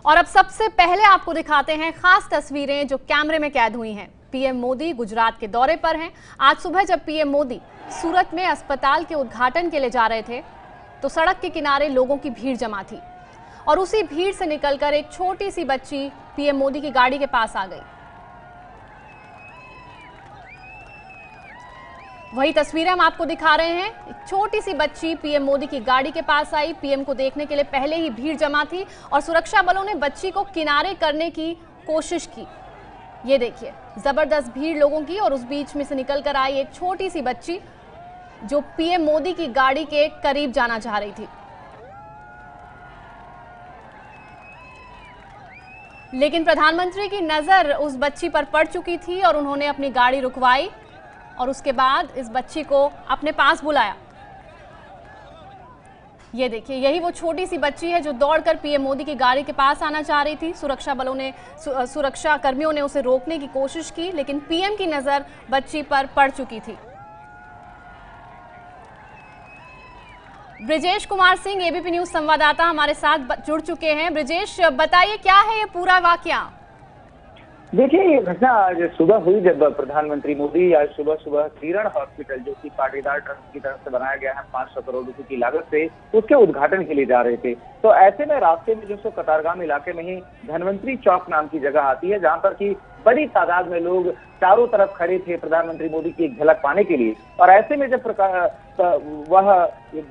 और अब सबसे पहले आपको दिखाते हैं खास तस्वीरें जो कैमरे में कैद हुई हैं। पीएम मोदी गुजरात के दौरे पर हैं। आज सुबह जब पीएम मोदी सूरत में अस्पताल के उद्घाटन के लिए जा रहे थे तो सड़क के किनारे लोगों की भीड़ जमा थी और उसी भीड़ से निकलकर एक छोटी सी बच्ची पीएम मोदी की गाड़ी के पास आ गई। वही तस्वीरें हम आपको दिखा रहे हैं। एक छोटी सी बच्ची पीएम मोदी की गाड़ी के पास आई। पीएम को देखने के लिए पहले ही भीड़ जमा थी और सुरक्षा बलों ने बच्ची को किनारे करने की कोशिश की। ये देखिए जबरदस्त भीड़ लोगों की और उस बीच में से निकलकर आई एक छोटी सी बच्ची जो पीएम मोदी की गाड़ी के करीब जाना चाह रही थी, लेकिन प्रधानमंत्री की नजर उस बच्ची पर पड़ चुकी थी और उन्होंने अपनी गाड़ी रुकवाई और उसके बाद इस बच्ची को अपने पास बुलाया। ये देखिए यही वो छोटी सी बच्ची है जो दौड़कर पीएम मोदी की गाड़ी के पास आना चाह रही थी। सुरक्षा कर्मियों ने उसे रोकने की कोशिश की, लेकिन पीएम की नजर बच्ची पर पड़ चुकी थी। ब्रिजेश कुमार सिंह एबीपी न्यूज संवाददाता हमारे साथ जुड़ चुके हैं। ब्रिजेश, बताइए क्या है ये पूरा वाकया? देखिए, ये घटना आज सुबह हुई जब प्रधानमंत्री मोदी आज सुबह सुबह किरण हॉस्पिटल, जो कि पाटीदार ट्रस्ट की तरफ से बनाया गया है 500 करोड़ रुपए की लागत से, उसके उद्घाटन के लिए जा रहे थे। तो ऐसे में रास्ते में जो सो कतारगाम इलाके में ही धनवंतरी चौक नाम की जगह आती है, जहां पर की बड़ी तादाद में लोग चारों तरफ खड़े थे प्रधानमंत्री मोदी की एक झलक पाने के लिए। और ऐसे में जब वह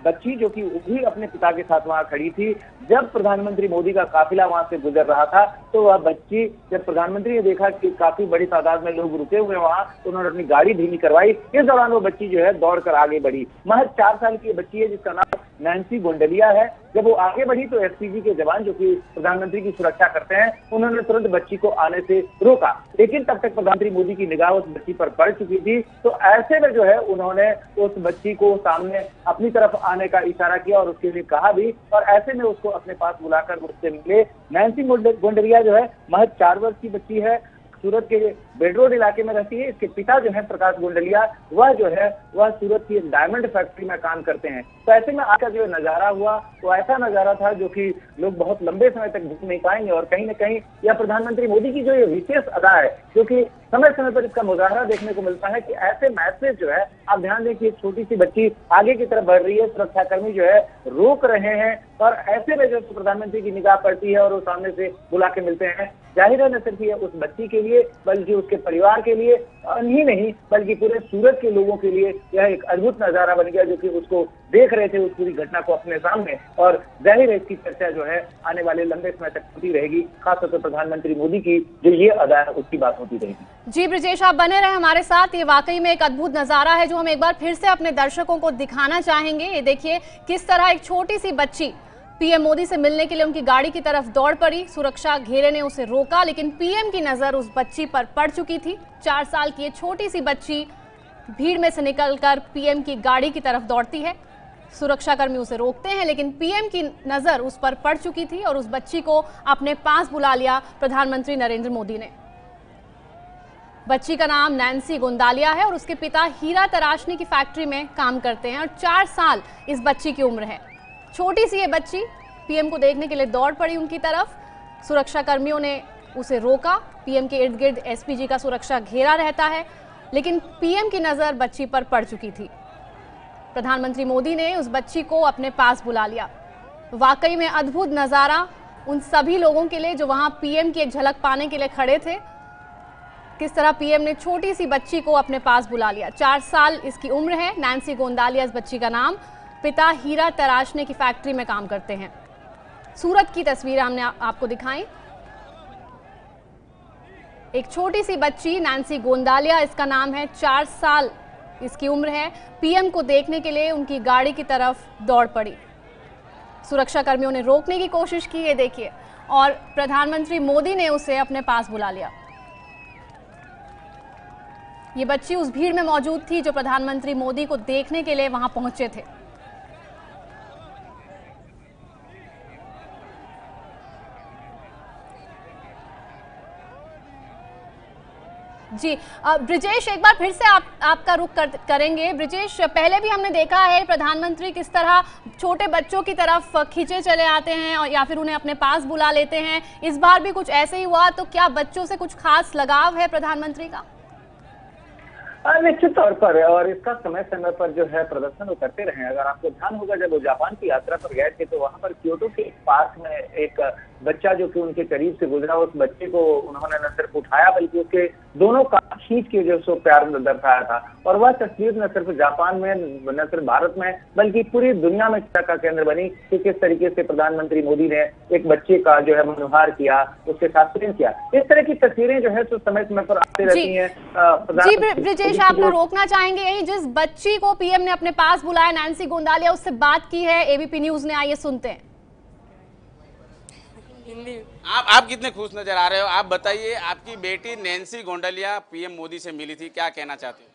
बच्ची जो कि भी अपने पिता के साथ वहां खड़ी थी, जब प्रधानमंत्री मोदी का काफिला वहां से गुजर रहा था, तो वह बच्ची, जब प्रधानमंत्री ने देखा कि काफी बड़ी तादाद में लोग रुके हुए वहां, तो उन्होंने अपनी गाड़ी धीमी करवाई। इस दौरान वो बच्ची जो है दौड़कर आगे बढ़ी। महज 4 साल की बच्ची है जिसका नाम नैन्सी गोंडलिया है। जब वो आगे बढ़ी तो एसपीजी के जवान, जो कि प्रधानमंत्री की सुरक्षा करते हैं, उन्होंने तुरंत बच्ची को आने से रोका, लेकिन तब तक प्रधानमंत्री मोदी की निगाह उस बच्ची पर पड़ चुकी थी। तो ऐसे में जो है उन्होंने उस बच्ची को सामने अपनी तरफ आने का इशारा किया और उसके लिए कहा भी, और ऐसे में उसको अपने पास बुलाकर उससे मिले। नैन्सी गोंडलिया जो है महज 4 वर्ष की बच्ची है, सूरत के बेड रोड इलाके में रहती है। इसके पिता जो है प्रकाश गोंडलिया, वह सूरत की एक डायमंड फैक्ट्री में काम करते हैं। तो ऐसे में आज का जो नजारा हुआ वो ऐसा नजारा था जो कि लोग बहुत लंबे समय तक भूल नहीं पाएंगे। और कहीं ना कहीं यह प्रधानमंत्री मोदी की जो ये विशेष अदा है, जो कि समय समय पर इसका मुजाहरा देखने को मिलता है कि ऐसे मैसेज जो है, आप ध्यान दें कि एक छोटी सी बच्ची आगे की तरफ बढ़ रही है, सुरक्षाकर्मी जो है रोक रहे हैं, और ऐसे में जो प्रधानमंत्री की निगाह पड़ती है और वो सामने से बुला के मिलते हैं। जाहिर है न सिर्फ ये उस बच्ची के लिए बल्कि उसके परिवार के लिए ही नहीं, बल्कि पूरे सूरत के लोगों के लिए यह एक अद्भुत नजारा बन गया, जो कि उसको देख रहे थे उस पूरी घटना को अपने सामने। और जाहिर है इसकी चर्चा जो है आने वाले लंबे समय तक होती रहेगी। खासतौर पर प्रधानमंत्री मोदी की जो ये अदा है उसकी बात होती रहेगी। जी ब्रिजेश, आप बने रहे हमारे साथ। ये वाकई में एक अद्भुत नजारा है जो हम एक बार फिर से अपने दर्शकों को दिखाना चाहेंगे। ये देखिए किस तरह एक छोटी सी बच्ची पीएम मोदी से मिलने के लिए उनकी गाड़ी की तरफ दौड़ पड़ी। सुरक्षा घेरे ने उसे रोका, लेकिन पीएम की नजर उस बच्ची पर पड़ चुकी थी। 4 साल की ये छोटी सी बच्ची भीड़ में से निकलकर पीएम की गाड़ी की तरफ दौड़ती है। सुरक्षाकर्मी उसे रोकते हैं, लेकिन पीएम की नजर उस पर पड़ चुकी थी और उस बच्ची को अपने पास बुला लिया प्रधानमंत्री नरेंद्र मोदी ने। बच्ची का नाम नैन्सी गोंदालिया है और उसके पिता हीरा तराशने की फैक्ट्री में काम करते हैं और 4 साल इस बच्ची की उम्र है। छोटी सी ये बच्ची पीएम को देखने के लिए दौड़ पड़ी उनकी तरफ। सुरक्षा कर्मियों ने उसे रोका। पीएम के इर्द गिर्द एसपीजी का सुरक्षा घेरा रहता है, लेकिन पीएम की नजर बच्ची पर पड़ चुकी थी। प्रधानमंत्री मोदी ने उस बच्ची को अपने पास बुला लिया। वाकई में अद्भुत नजारा उन सभी लोगों के लिए जो वहां पीएम की एक झलक पाने के लिए खड़े थे। किस तरह पीएम ने छोटी सी बच्ची को अपने पास बुला लिया। 4 साल इसकी उम्र है। नैन्सी गोंदालिया इस बच्ची का नाम। पिता हीरा तराशने की फैक्ट्री में काम करते हैं। सूरत की तस्वीर हमने आपको दिखाई। एक छोटी सी बच्ची नैन्सी गोंदालिया इसका नाम है, 4 साल इसकी उम्र है। पीएम को देखने के लिए उनकी गाड़ी की तरफ दौड़ पड़ी। सुरक्षा कर्मियों ने रोकने की कोशिश की, ये देखिए, और प्रधानमंत्री मोदी ने उसे अपने पास बुला लिया। ये बच्ची उस भीड़ में मौजूद थी जो प्रधानमंत्री मोदी को देखने के लिए वहां पहुंचे थे। जी ब्रिजेश, एक बार फिर से आपका रुख करेंगे। ब्रिजेश, पहले भी हमने देखा है प्रधानमंत्री किस तरह छोटे बच्चों की तरफ खींचे चले आते हैं और या फिर उन्हें अपने पास बुला लेते हैं। इस बार भी कुछ ऐसे ही हुआ, तो क्या बच्चों से कुछ खास लगाव है प्रधानमंत्री का? निश्चित तौर पर, और इसका समय समय पर जो है प्रदर्शन वो करते रहे। अगर आपको ध्यान होगा, जब वो जापान की यात्रा पर गए थे तो वहां पर क्योटो के पास में एक बच्चा जो कि उनके करीब से गुजरा, उस बच्चे को उन्होंने न सिर्फ उठाया बल्कि उसके दोनों कान खींच के जो सो प्यार दर्शाया था। और वह तस्वीर न सिर्फ जापान में, न सिर्फ भारत में, बल्कि पूरी दुनिया में चर्चा का केंद्र बनी कि किस तरीके से प्रधानमंत्री मोदी ने एक बच्चे का जो है मनोहार किया, उसके साथ प्रेम किया। इस तरह की तस्वीरें जो है तो समय समय पर आती रहती है। जी ब्रिजेश, आपको रोकना चाहेंगे यही, जिस बच्ची को पीएम ने अपने पास बुलाया, नैन्सी गोंदालिया, उससे बात की है एबीपी न्यूज ने, आइए सुनते हैं। आप कितने खुश नजर आ रहे हो? आप बताइए, आपकी बेटी नैन्सी गोंडालिया पीएम मोदी से मिली थी, क्या कहना चाहते हो?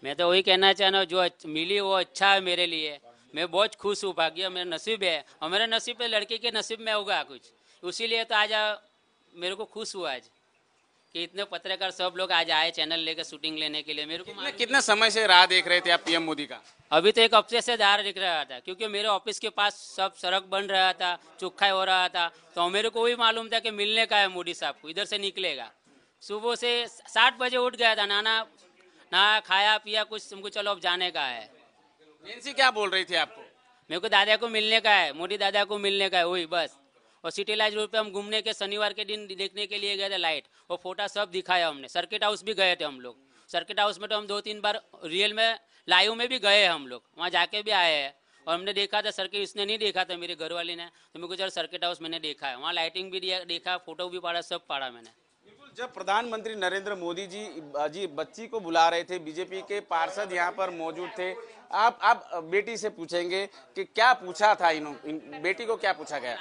मैं तो वही कहना चाह रहा हूँ, जो मिली वो अच्छा है मेरे लिए। मैं बहुत खुश हूँ, भाग्य मेरा नसीब है, और मेरे नसीब पे लड़के के नसीब में होगा कुछ, इसीलिए तो आज मेरे को खुश हुआ आज कि इतने पत्रकार सब लोग आज आए चैनल लेकर शूटिंग लेने के लिए। मेरे को कितने समय से राह देख रहे थे आप पीएम मोदी का? अभी तो एक हफ्ते से दार दिख रहा था, क्योंकि मेरे ऑफिस के पास सब सड़क बन रहा था, चुखाई हो रहा था, तो मेरे को भी मालूम था कि मिलने का है मोदी साहब को, इधर से निकलेगा। सुबह से 7 बजे उठ गया था, ना खाया पिया कुछ, तुमको चलो अब जाने का है। नैन्सी क्या बोल रही थी आपको? मेरे को दादा को मिलने का है, मोदी दादा को मिलने का है, वही बस। और सिटी लाइट रोड पे हम घूमने के शनिवार के दिन देखने के लिए गए थे लाइट, वो फोटा सब दिखाया हमने। सर्किट हाउस भी गए थे हम लोग, सर्किट हाउस में तो हम 2-3 बार रियल में लाइव में भी गए हम लोग, वहाँ जाके भी आए हैं। और हमने देखा था सर्किट, इसने नहीं देखा था मेरे घर वाले ने, तो मेरे को जरा सर्किट हाउस मैंने देखा है, वहाँ लाइटिंग भी देखा, फोटो भी पड़ा, सब पड़ा मैंने। बिल्कुल, जब प्रधानमंत्री नरेंद्र मोदी जी बच्ची को बुला रहे थे, बीजेपी के पार्षद यहाँ पर मौजूद थे। आप बेटी से पूछेंगे कि क्या पूछा था, बेटी को क्या पूछा गया?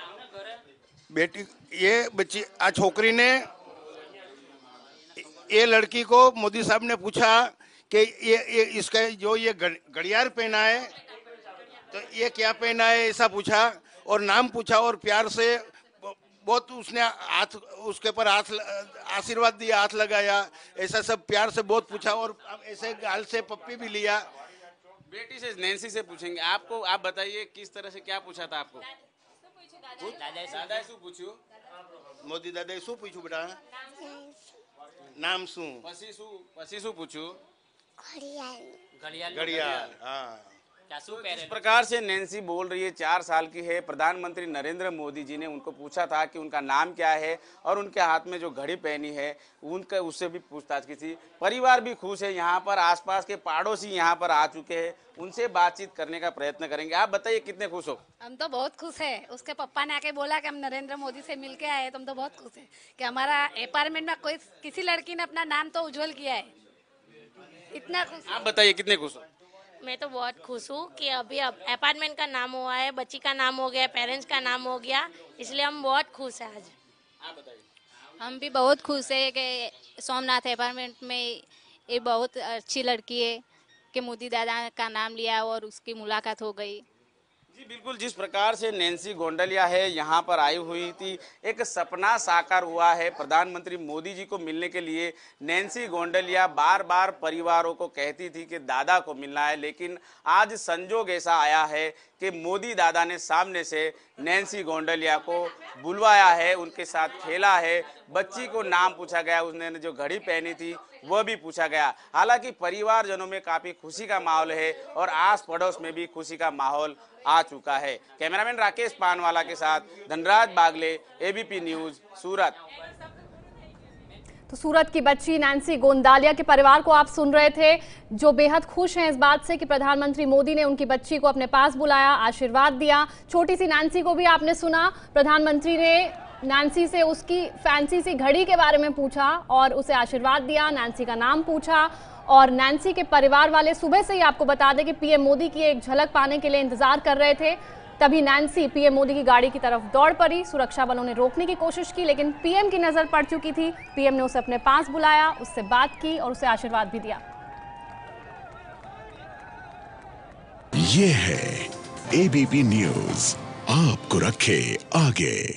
बेटी, ये बच्ची छोकरी ने, ये लड़की को मोदी साहब ने पूछा कि ये इसका जो ये घड़ियाल पहना है, तो ये क्या पहना है, ऐसा पूछा और नाम पूछा, और प्यार से बहुत उसने हाथ, उसके ऊपर हाथ आशीर्वाद दिया, हाथ लगाया, ऐसा सब प्यार से बहुत पूछा, और ऐसे गाल से पप्पी भी लिया। बेटी से, नैन्सी से पूछेंगे। आपको, आप बताइए किस तरह से क्या पूछा था आपको? दादा शू पूछ्યું? मोदी दादा शू पूछ्યું बेटा? नाम शू? પછી શું પૂછ્યું? घड़ियाल। हाँ, इस प्रकार से नैन्सी बोल रही है, 4 साल की है। प्रधानमंत्री नरेंद्र मोदी जी ने उनको पूछा था कि उनका नाम क्या है, और उनके हाथ में जो घड़ी पहनी है उनका, उससे भी पूछताछ की थी। परिवार भी खुश है, यहाँ पर आसपास के पड़ोसी यहाँ पर आ चुके हैं, उनसे बातचीत करने का प्रयत्न करेंगे। आप बताइए कितने खुश हो? हम तो बहुत खुश है। उसके पप्पा ने आके बोला कि हम नरेंद्र मोदी से मिलके आए, तो हम तो बहुत खुश है कि हमारा अपार्टमेंट में कोई किसी लड़की ने अपना नाम तो उज्जवल किया है, इतना खुश। आप बताइए कितने खुश हो? मैं तो बहुत खुश हूँ कि अभी अब अपार्टमेंट का नाम हुआ है, बच्ची का नाम हो गया, पेरेंट्स का नाम हो गया, इसलिए हम बहुत खुश हैं आज। आप बताइए। हम भी बहुत खुश है कि सोमनाथ अपार्टमेंट में ये बहुत अच्छी लड़की है कि मोदी दादा का नाम लिया और उसकी मुलाकात हो गई। जी बिल्कुल, जिस प्रकार से नैन्सी गोंडालिया है यहाँ पर आई हुई थी, एक सपना साकार हुआ है। प्रधानमंत्री मोदी जी को मिलने के लिए नैन्सी गोंडालिया बार बार परिवारों को कहती थी कि दादा को मिलना है, लेकिन आज संजोग ऐसा आया है कि मोदी दादा ने सामने से नैन्सी गोंडालिया को बुलवाया है, उनके साथ खेला है। बच्ची को नाम पूछा गया, उसने जो घड़ी पहनी थी वह भी पूछा गया। हालांकि परिवारजनों में काफी खुशी का माहौल है और आस पड़ोस में भी खुशी का माहौल आ चुका है। कैमरामैन राकेश पानवाला के साथ धनराज बागले, एबीपी न्यूज, सूरत। तो सूरत की बच्ची नैन्सी गोंदालिया के परिवार को आप सुन रहे थे, जो बेहद खुश हैं इस बात से कि प्रधानमंत्री मोदी ने उनकी बच्ची को अपने पास बुलाया, आशीर्वाद दिया। छोटी सी नैन्सी को भी आपने सुना, प्रधानमंत्री ने नैन्सी से उसकी फैंसी सी घड़ी के बारे में पूछा और उसे आशीर्वाद दिया, नैन्सी का नाम पूछा। और नैन्सी के परिवार वाले सुबह से ही आपको बता दें कि पीएम मोदी की एक झलक पाने के लिए इंतजार कर रहे थे। तभी नैन्सी पीएम मोदी की गाड़ी की तरफ दौड़ पड़ी। सुरक्षा बलों ने रोकने की कोशिश की, लेकिन पीएम की नजर पड़ चुकी थी। पीएम ने उसे अपने पास बुलाया, उससे बात की और उसे आशीर्वाद भी दिया। ये है एबीपी न्यूज, आपको रखे आगे।